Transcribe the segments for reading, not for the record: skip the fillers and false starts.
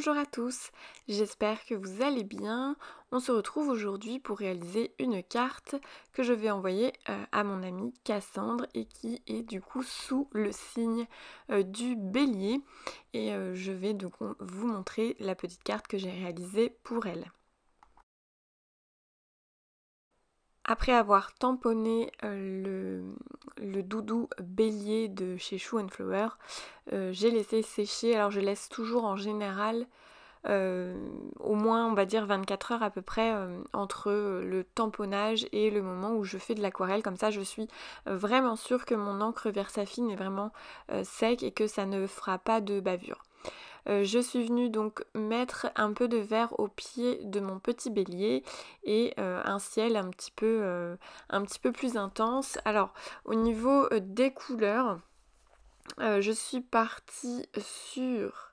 Bonjour à tous, j'espère que vous allez bien. On se retrouve aujourd'hui pour réaliser une carte que je vais envoyer à mon amie Cassandre et qui est du coup sous le signe du bélier. Et je vais donc vous montrer la petite carte que j'ai réalisée pour elle. Après avoir tamponné le doudou bélier de chez Shoe and Flower, j'ai laissé sécher. Alors je laisse toujours en général au moins on va dire 24 heures à peu près entre le tamponnage et le moment où je fais de l'aquarelle. Comme ça je suis vraiment sûre que mon encre Versafine est vraiment sec et que ça ne fera pas de bavure. Je suis venue donc mettre un peu de vert au pied de mon petit bélier et un ciel un petit peu plus intense. Alors au niveau des couleurs, je suis partie sur...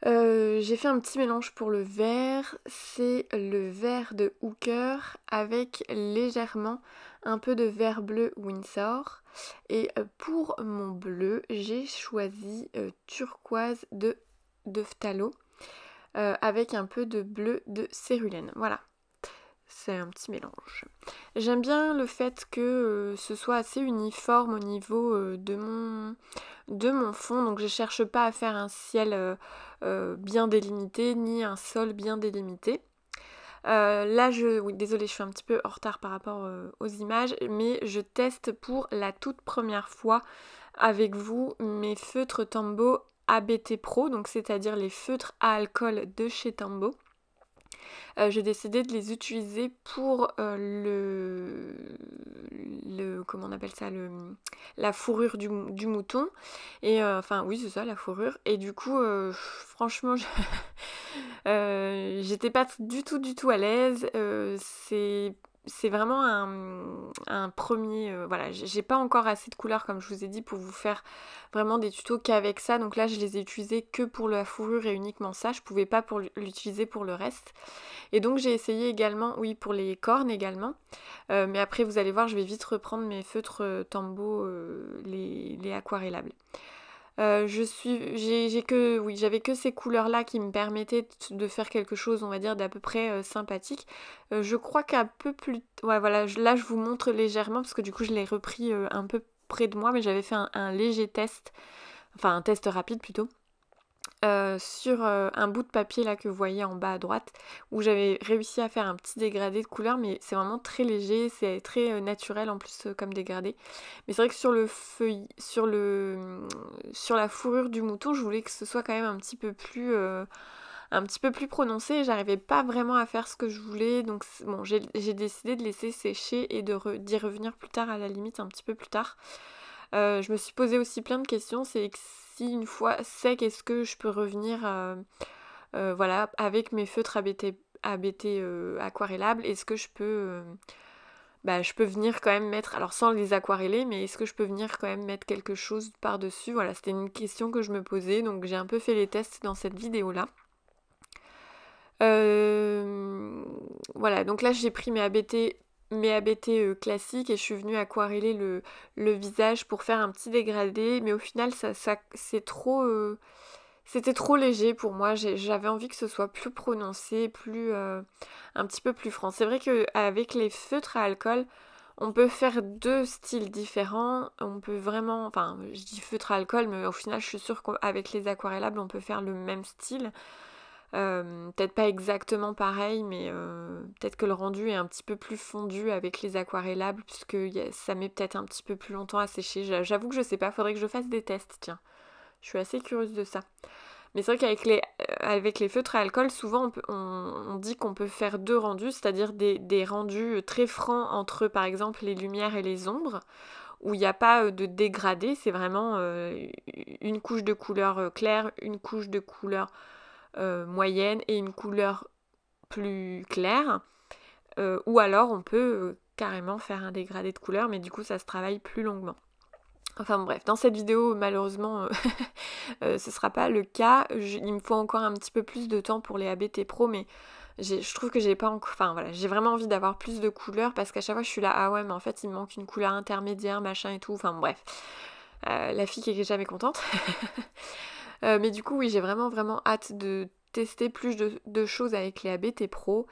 j'ai fait un petit mélange pour le vert, c'est le vert de Hooker avec légèrement un peu de vert bleu Winsor. Et pour mon bleu, j'ai choisi turquoise de Phthalo avec un peu de bleu de cérulène. Voilà, c'est un petit mélange. J'aime bien le fait que ce soit assez uniforme au niveau de mon fond, donc je cherche pas à faire un ciel bien délimité ni un sol bien délimité. Là, oui, désolée, je suis un petit peu en retard par rapport aux images, mais je teste pour la toute première fois avec vous mes feutres Tombow ABT Pro, donc c'est-à-dire les feutres à alcool de chez Tombow. J'ai décidé de les utiliser pour comment on appelle ça, la fourrure du mouton. Et enfin oui c'est ça, la fourrure. Et du coup franchement j'étais pas du tout à l'aise. C'est vraiment un premier... voilà, j'ai pas encore assez de couleurs comme je vous ai dit pour vous faire vraiment des tutos qu'avec ça. Donc là je les ai utilisés que pour la fourrure et uniquement ça. Je pouvais pas l'utiliser pour le reste. Et donc j'ai essayé également, oui, pour les cornes également. Mais après vous allez voir, je vais vite reprendre mes feutres Tombow, les aquarellables. J'avais que ces couleurs là qui me permettaient de faire quelque chose on va dire d'à peu près sympathique. Je crois qu'un peu plus... Ouais voilà, là je vous montre légèrement parce que du coup je l'ai repris un peu près de moi, mais j'avais fait un léger test, enfin un test rapide plutôt. Sur un bout de papier là que vous voyez en bas à droite où j'avais réussi à faire un petit dégradé de couleur, mais c'est vraiment très léger, c'est très naturel en plus comme dégradé. Mais c'est vrai que sur le feuille, sur la fourrure du mouton, je voulais que ce soit quand même un petit peu plus prononcé et j'arrivais pas vraiment à faire ce que je voulais, donc bon, j'ai décidé de laisser sécher et d'y revenir plus tard, à la limite un petit peu plus tard. Je me suis posé aussi plein de questions, c'est que si une fois sec, est-ce que je peux revenir voilà, avec mes feutres ABT aquarellables, est-ce que je peux venir quand même mettre, alors sans les aquareller, mais est-ce que je peux venir quand même mettre quelque chose par-dessus? Voilà, c'était une question que je me posais, donc j'ai un peu fait les tests dans cette vidéo-là. Voilà, donc là j'ai pris mes ABT classiques et je suis venue aquareller le visage pour faire un petit dégradé, mais au final c'était trop léger pour moi. J'avais envie que ce soit plus prononcé, un petit peu plus franc. C'est vrai qu'avec les feutres à alcool, on peut faire deux styles différents. On peut vraiment, enfin je dis feutre à alcool, mais au final je suis sûre qu'avec les aquarellables on peut faire le même style. Peut-être pas exactement pareil, mais peut-être que le rendu est un petit peu plus fondu avec les aquarellables, puisque ça met peut-être un petit peu plus longtemps à sécher. J'avoue que je sais pas, faudrait que je fasse des tests, tiens. Je suis assez curieuse de ça. Mais c'est vrai avec les feutres à alcool, souvent on dit qu'on peut faire deux rendus, c'est-à-dire des rendus très francs entre par exemple les lumières et les ombres, où il n'y a pas de dégradé, c'est vraiment une couche de couleur claire, une couche de couleur moyenne et une couleur plus claire. Ou alors on peut carrément faire un dégradé de couleur, mais du coup ça se travaille plus longuement. Enfin bref, dans cette vidéo malheureusement ce sera pas le cas. Il me faut encore un petit peu plus de temps pour les ABT Pro, mais je trouve que j'ai pas encore... Enfin voilà, j'ai vraiment envie d'avoir plus de couleurs parce qu'à chaque fois je suis là, ah ouais mais en fait il me manque une couleur intermédiaire, machin et tout, enfin bref. La fille qui est jamais contente. Mais du coup oui, j'ai vraiment vraiment hâte de tester plus de choses avec les ABT Pro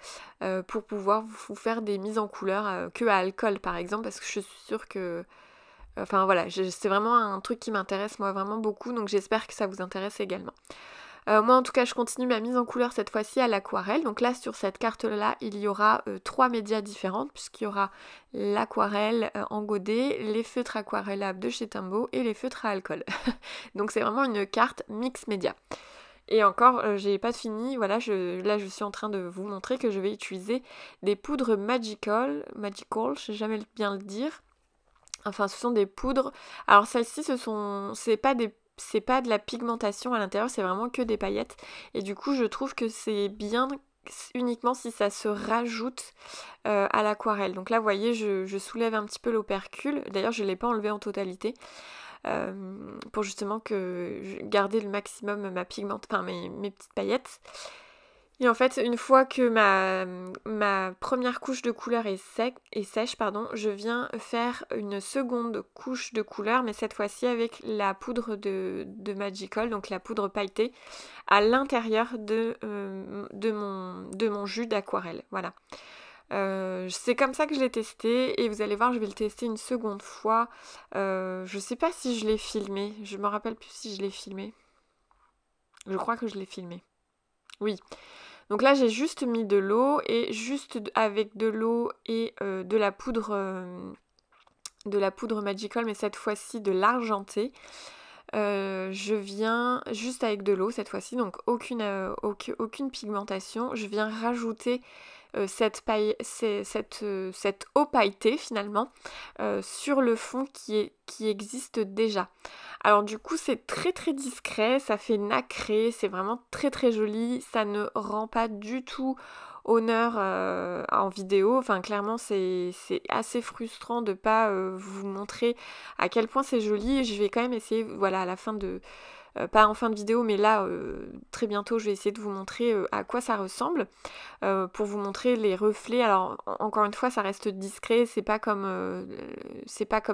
pour pouvoir vous faire des mises en couleur que à alcool par exemple, parce que je suis sûre que... Enfin voilà, c'est vraiment un truc qui m'intéresse moi vraiment beaucoup, donc j'espère que ça vous intéresse également. Moi en tout cas je continue ma mise en couleur cette fois-ci à l'aquarelle. Donc là sur cette carte là il y aura 3 médias différents, puisqu'il y aura l'aquarelle en godet, les feutres aquarellables de chez Tombow et les feutres à alcool. Donc c'est vraiment une carte mix média. Et encore j'ai pas fini, voilà, là je suis en train de vous montrer que je vais utiliser des poudres Magical, je sais jamais bien le dire. Enfin ce sont des poudres. Alors celles-ci c'est pas de la pigmentation à l'intérieur, c'est vraiment que des paillettes. Et du coup, je trouve que c'est bien uniquement si ça se rajoute à l'aquarelle. Donc là, vous voyez, je soulève un petit peu l'opercule. D'ailleurs, je ne l'ai pas enlevé en totalité pour justement garder le maximum mes petites paillettes. Et en fait, une fois que ma première couche de couleur est sèche, je viens faire une seconde couche de couleur, mais cette fois-ci avec la poudre de Magical, donc la poudre pailletée, à l'intérieur de mon jus d'aquarelle. Voilà. C'est comme ça que je l'ai testé, et vous allez voir, je vais le tester une seconde fois. Je sais pas si je l'ai filmé, je me rappelle plus si je l'ai filmé. Je crois que je l'ai filmé. Oui. Donc là j'ai juste mis de l'eau, et juste avec de l'eau et de la poudre Magical, mais cette fois-ci de l'argenté. Je viens juste avec de l'eau cette fois-ci, donc aucune pigmentation. Je viens rajouter cette eau pailletée finalement sur le fond qui existe déjà. Alors du coup c'est très très discret, ça fait nacré, c'est vraiment très très joli, ça ne rend pas du tout honneur en vidéo. Enfin clairement c'est assez frustrant de pas vous montrer à quel point c'est joli. Je vais quand même essayer, voilà, à la fin de... pas en fin de vidéo, mais là, très bientôt, je vais essayer de vous montrer à quoi ça ressemble, pour vous montrer les reflets. Alors, encore une fois, ça reste discret, c'est pas comme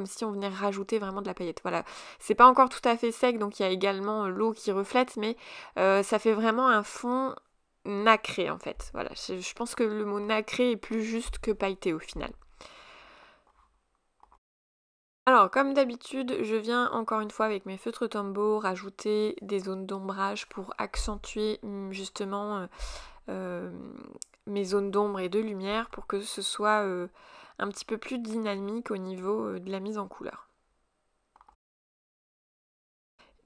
si on venait rajouter vraiment de la paillette. Voilà, c'est pas encore tout à fait sec, donc il y a également l'eau qui reflète, mais ça fait vraiment un fond nacré, en fait. Voilà, je pense que le mot nacré est plus juste que pailleté au final. Alors, comme d'habitude, je viens encore une fois avec mes feutres Tombow rajouter des zones d'ombrage pour accentuer justement mes zones d'ombre et de lumière, pour que ce soit un petit peu plus dynamique au niveau de la mise en couleur.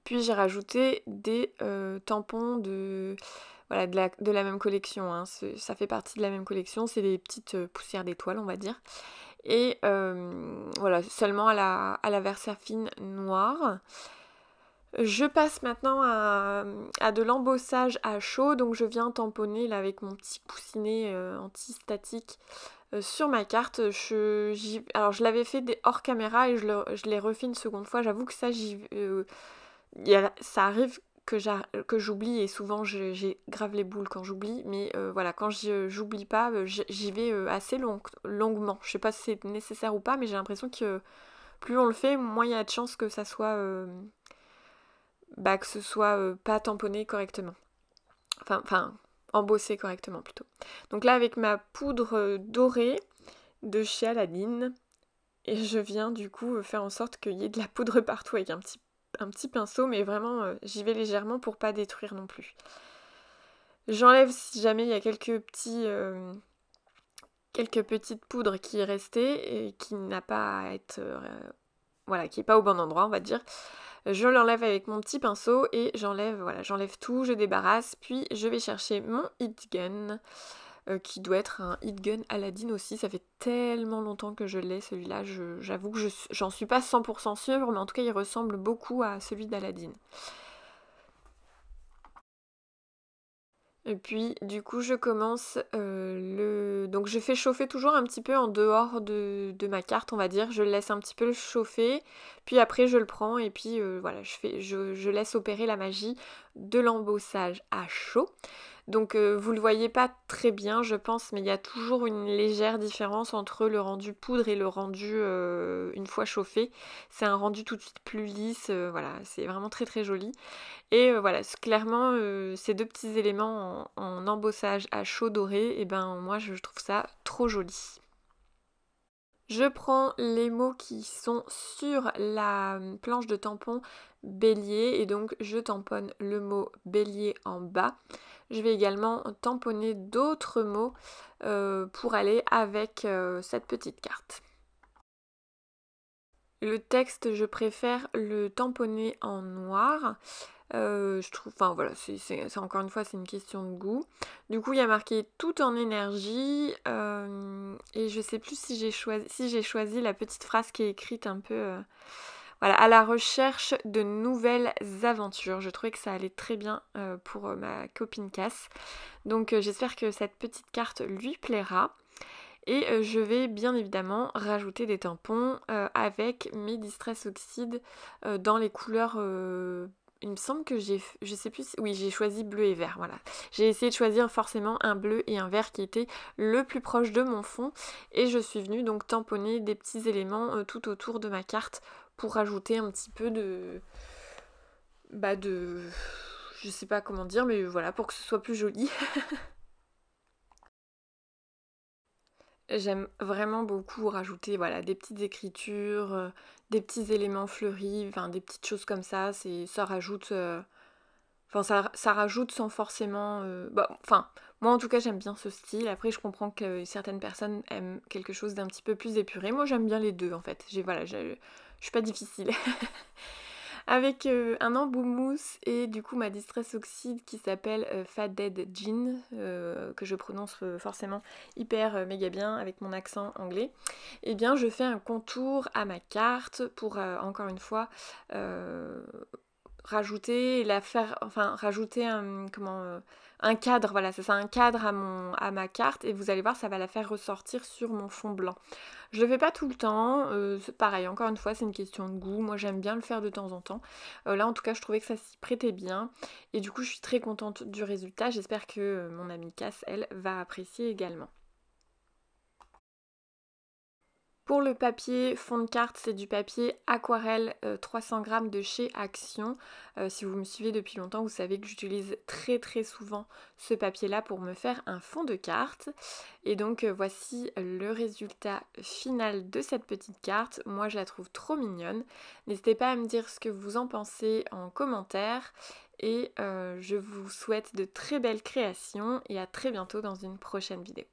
Puis j'ai rajouté des tampons de la même collection, hein. Ça fait partie de la même collection, c'est des petites poussières d'étoiles, on va dire. Et voilà, seulement à la Versafine noire. Je passe maintenant à de l'embossage à chaud, donc je viens tamponner là avec mon petit poussinet anti-statique sur ma carte. Alors je l'avais fait hors caméra et je l'ai refait une seconde fois. J'avoue que ça, ça arrive que j'oublie, et souvent j'ai grave les boules quand j'oublie, mais voilà, quand j'oublie pas, j'y vais assez longuement. Je sais pas si c'est nécessaire ou pas, mais j'ai l'impression que plus on le fait, moins il y a de chances que ça soit pas tamponné correctement. Enfin, embossé correctement plutôt. Donc là, avec ma poudre dorée de chez Aladdin, et je viens du coup faire en sorte qu'il y ait de la poudre partout avec un petit pinceau, mais vraiment j'y vais légèrement pour pas détruire non plus. J'enlève si jamais il y a quelques petites poudres qui est restée et qui n'a pas à être qui est pas au bon endroit, on va dire. Je l'enlève avec mon petit pinceau et j'enlève tout, je débarrasse, puis je vais chercher mon Heat Gun, qui doit être un Heat Gun Aladdin aussi. Ça fait tellement longtemps que je l'ai, celui-là, j'avoue que j'en suis pas 100% sûre, mais en tout cas il ressemble beaucoup à celui d'Aladdin. Et puis du coup je commence donc je fais chauffer toujours un petit peu en dehors de ma carte, on va dire. Je laisse un petit peu le chauffer, puis après je le prends, et puis voilà, je laisse opérer la magie de l'embossage à chaud. Donc vous le voyez pas très bien je pense, mais il y a toujours une légère différence entre le rendu poudre et le rendu une fois chauffé. C'est un rendu tout de suite plus lisse, voilà, c'est vraiment très très joli. Et voilà, clairement ces deux petits éléments en embossage à chaud doré, et ben moi je trouve ça trop joli. Je prends les mots qui sont sur la planche de tampon bélier et donc je tamponne le mot bélier en bas. Je vais également tamponner d'autres mots pour aller avec cette petite carte. Le texte, je préfère le tamponner en noir. Je trouve, enfin voilà, c'est encore une fois, c'est une question de goût. Du coup, il y a marqué tout en énergie. Et je sais plus si j'ai choisi la petite phrase qui est écrite un peu. Voilà, à la recherche de nouvelles aventures. Je trouvais que ça allait très bien pour ma copine Cass. Donc j'espère que cette petite carte lui plaira. Et je vais bien évidemment rajouter des tampons avec mes Distress Oxide dans les couleurs... il me semble que je sais plus, oui j'ai choisi bleu et vert, voilà. J'ai essayé de choisir forcément un bleu et un vert qui était le plus proche de mon fond. Et je suis venue donc tamponner des petits éléments tout autour de ma carte pour rajouter un petit peu de... Je sais pas comment dire, mais voilà, pour que ce soit plus joli. J'aime vraiment beaucoup rajouter voilà, des petites écritures, des petits éléments fleuris, enfin des petites choses comme ça, ça rajoute enfin ça rajoute sans forcément enfin moi en tout cas j'aime bien ce style. Après je comprends que certaines personnes aiment quelque chose d'un petit peu plus épuré. Moi j'aime bien les deux en fait. Je suis pas difficile. Avec un embout mousse et du coup ma Distress Oxide qui s'appelle Faded Jean, que je prononce forcément hyper méga bien avec mon accent anglais. Et bien je fais un contour à ma carte pour encore une fois rajouter un cadre, voilà, c'est ça, un cadre à ma carte, et vous allez voir, ça va la faire ressortir sur mon fond blanc. Je le fais pas tout le temps, c'est pareil, encore une fois, c'est une question de goût. Moi j'aime bien le faire de temps en temps. Là en tout cas, je trouvais que ça s'y prêtait bien, et du coup je suis très contente du résultat. J'espère que mon amie Cass, elle, va apprécier également. Pour le papier fond de carte, c'est du papier aquarelle 300 grammes de chez Action. Si vous me suivez depuis longtemps, vous savez que j'utilise très très souvent ce papier-là pour me faire un fond de carte. Et donc voici le résultat final de cette petite carte. Moi je la trouve trop mignonne. N'hésitez pas à me dire ce que vous en pensez en commentaire. Et je vous souhaite de très belles créations et à très bientôt dans une prochaine vidéo.